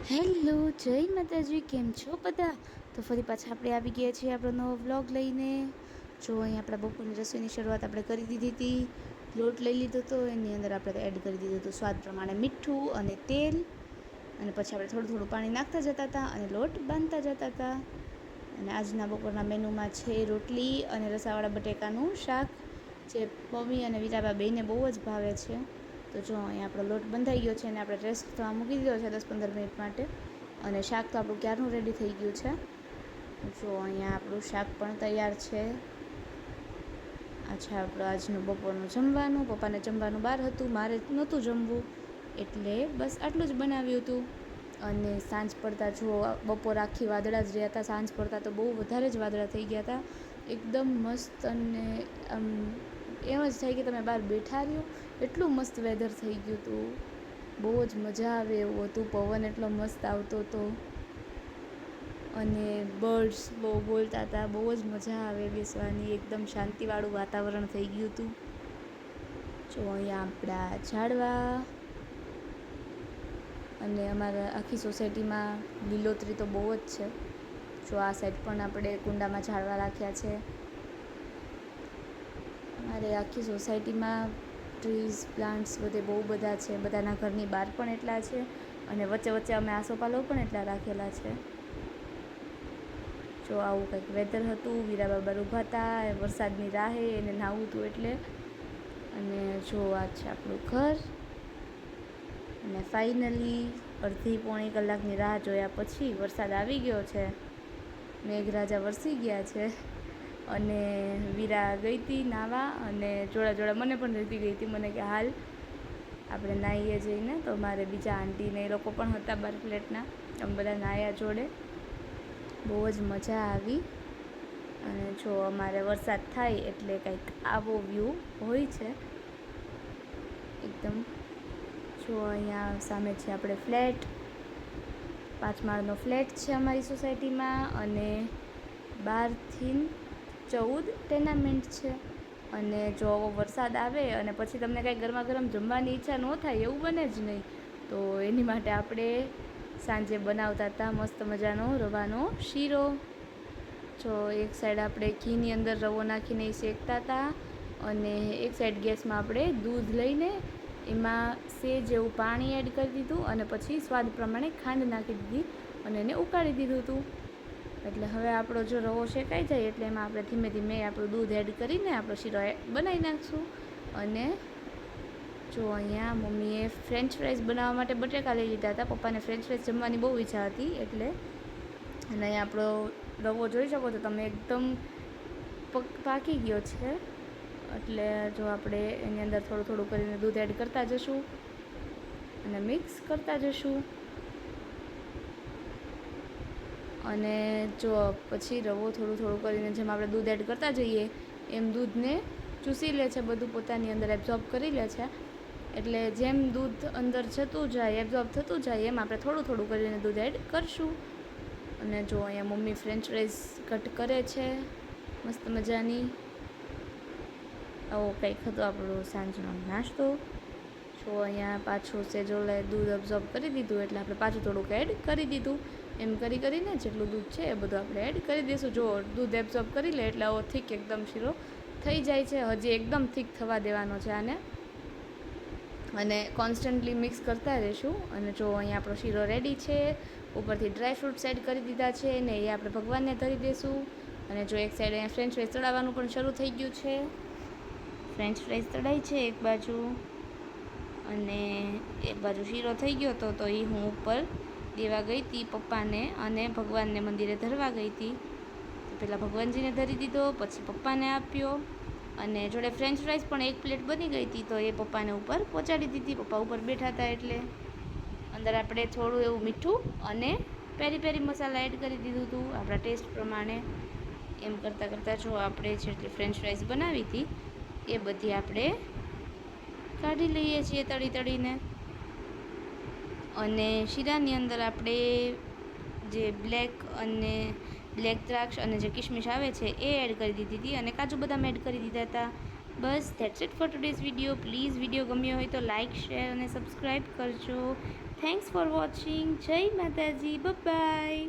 Hello, જય માતાજી. કેમ છો બધા? તો ફરી પાછા આપણે આવી ગયા છીએ આપણો નવો વ્લોગ લઈને. જો અહીં આપણા બપોરની રસોઈની શરૂઆત આપણે કરી દીધી હતી. લોટ લઈ લીધો હતો, એની અંદર આપણે એડ કરી દીધું હતું સ્વાદ પ્રમાણે મીઠું અને તેલ, અને પછી આપણે થોડું થોડું પાણી નાખતા જતા હતા અને લોટ બાંધતા જતા હતા. અને આજના બપોરના મેનુમાં છે રોટલી અને રસાવાળા બટેકાનું શાક, જે મમ્મી અને વીરાબા બેયને બહુ જ ભાવે છે. તો જો અહીં આપણો લોટ બંધાઈ ગયો છે અને આપણે રેસ્ટ થવા મૂકી દીધો છે 10-15 મિનિટ માટે. અને શાક તો આપણું ક્યારનું રેડી થઈ ગયું છે. જો અહીંયા આપણું શાક પણ તૈયાર છે. અચ્છા, આપણું આજનું બપોરનું જમવાનું. પપ્પાને જમવાનું બહાર હતું, મારે નહોતું જમવું, એટલે બસ આટલું જ બનાવ્યું હતું. અને સાંજ પડતા જો બપોર આખી વાદળા જ રહ્યા હતા, સાંજ પડતા તો બહુ વધારે જ વાદળા થઈ ગયા હતા. એકદમ મસ્ત, અને આમ એમ જ થાય કે તમે બહાર બેઠા રહ્યો, એટલું મસ્ત વેધર થઈ ગયું હતું. બહુ જ મજા આવે એવું હતું, પવન એટલો મસ્ત આવતો હતો અને બર્ડ્સ બહુ બોલતા હતા. બહુ જ મજા આવે બેસવાની, એકદમ શાંતિવાળું વાતાવરણ થઈ ગયું હતું. જો અહીંયા આપણા ઝાડવા, અને અમારા આખી સોસાયટીમાં લીલોતરી તો બહુ જ છે. જો આ સાઈડ પણ આપણે કુંડામાં ઝાડવા રાખ્યા છે. અમારે આખી સોસાયટીમાં ટ્રીઝ, પ્લાન્ટ્સ બધે બહુ બધા છે. બધાના ઘરની બહાર પણ એટલા છે, અને વચ્ચે વચ્ચે અમે આસોપાલવ પણ એટલા રાખેલા છે. જો આવું કંઈક વેધર હતું. વીરા બાબા ઊભા હતા વરસાદની રાહે, એને નાહવું હતું એટલે. અને જો આ છે આપણું ઘર. અને ફાઇનલી અડધી પોણી કલાકની રાહ જોયા પછી વરસાદ આવી ગયો છે. મેઘરાજા વરસી ગયા છે. અને વીરા ગઈ હતી નાહવા, અને જોડા જોડા મને પણ રહેતી ગઈ હતી. મને કે હાલ આપણે નાહીએ જઈને. તો મારે બીજા આંટીને એ લોકો પણ હતા બાર ફ્લેટના, અમે બધા નાહ્યા જોડે. બહુ જ મજા આવી. અને જો અમારે વરસાદ થાય એટલે કંઈક આવો વ્યૂ હોય છે એકદમ. જો અહીંયા સામે છે આપણે ફ્લેટ, 5 માળનો ફ્લેટ છે અમારી સોસાયટીમાં, અને 12 થી 14 ટેનામેન્ટ છે. અને જો વરસાદ આવે અને પછી તમને કાંઈ ગરમા ગરમ જમવાની ઈચ્છા ન થાય, એવું બને જ નહીં. તો એની માટે આપણે સાંજે બનાવતા હતા મસ્ત મજાનો રવાનો શીરો. જો એક સાઈડ આપણે ઘીની અંદર રવો નાખીને એ શેકતા હતા, અને એક સાઈડ ગેસમાં આપણે દૂધ લઈને એમાં સેજ એવું પાણી એડ કરી દીધું, અને પછી સ્વાદ પ્રમાણે ખાંડ નાખી દીધી, અને એને ઉકાળી દીધું હતું. એટલે હવે આપણો જો રવો શેકાઈ જાય એટલે એમાં આપણે ધીમે ધીમે આપણું દૂધ એડ કરીને આપણો શીરો બનાવી નાખીશું. અને જો અહીંયા મમ્મીએ ફ્રેન્ચ ફ્રાઈઝ બનાવવા માટે બટેકા લઈ લીધા હતા. પપ્પાને ફ્રેન્ચ ફ્રાઈઝ જમવાની બહુ ઈચ્છા હતી એટલે. અને અહીંયા આપણો રવો જોઈ શકો છો તમે, એકદમ પાકી ગયો છે. એટલે જો આપણે એની અંદર થોડું થોડું કરીને દૂધ એડ કરતા જશું અને મિક્સ કરતા જશું. અને જો પછી રવો થોડું થોડું કરીને જેમ આપણે દૂધ એડ કરતા જઈએ એમ દૂધને ચૂસી લે છે, બધું પોતાની અંદર એબ્ઝોર્બ કરી લે છે. એટલે જેમ દૂધ અંદર જતું જાય, એબ્ઝોર્બ થતું જાય, એમ આપણે થોડું થોડું કરીને દૂધ એડ કરશું. અને જો અહીંયા મમ્મી ફ્રેન્ચ ફ્રાઈઝ કટ કરે છે મસ્ત મજાની. આવો કંઈક હતો આપણો સાંજનો નાસ્તો. જો અહીંયા પાછું સેજોલે દૂધ એબ્ઝોર્બ કરી દીધું એટલે આપણે પાછું થોડુંક એડ કરી દીધું. એમ કરી કરીને જેટલું દૂધ છે એ બધું આપણે એડ કરી દઈશું. જો દૂધ એબ્ઝોર્બ કરી લે એટલે આવો થીક એકદમ શીરો થઈ જાય છે. હજી એકદમ થીક થવા દેવાનો છે આને, અને કોન્સ્ટન્ટલી મિક્સ કરતા રહીશું. અને જો અહીંયા આપણો શીરો રેડી છે. ઉપરથી ડ્રાય ફ્રૂટ્સ એડ કરી દીધા છે, ને એ આપણે ભગવાનને ધરી દઈશું. અને જો એક સાઈડ અહીંયા ફ્રેન્ચ ફ્રાઈઝ તળાવવાનું પણ શરૂ થઈ ગયું છે. ફ્રેન્ચ ફ્રાઈઝ તળાય છે એક બાજુ, અને એક બાજુ શીરો થઈ ગયો હતો. તો એ હું ઉપર દેવા ગઈ હતી પપ્પાને, અને ભગવાનને મંદિરે ધરવા ગઈ હતી. તો પહેલાં ભગવાનજીને ધરી દીધો, પછી પપ્પાને આપ્યો, અને જોડે ફ્રેન્ચ ફ્રાઈઝ પણ એક પ્લેટ બની ગઈ હતી તો એ પપ્પાને ઉપર પહોંચાડી દીધી. પપ્પા ઉપર બેઠા હતા એટલે. અંદર આપણે થોડું એવું મીઠું અને પેરી પેરી મસાલા એડ કરી દીધું હતું આપણા ટેસ્ટ પ્રમાણે. એમ કરતાં કરતાં જો આપણે જેટલી ફ્રેન્ચ ફ્રાઈઝ બનાવી હતી એ બધી આપણે કાઢી લઈએ છીએ તળી તળીને. અને શીરાની અંદર આપણે જે બ્લેક દ્રાક્ષ અને જે કિશમિશ આવે છે એ એડ કરી દીધી હતી, અને કાજુ બદામ એડ કરી દીધા હતા. બસ that's it for today's video. Please video ગમ્યો હોય તો લાઇક, શેર અને સબસ્ક્રાઈબ કરજો. Thanks for watching. જય માતાજી. બાય.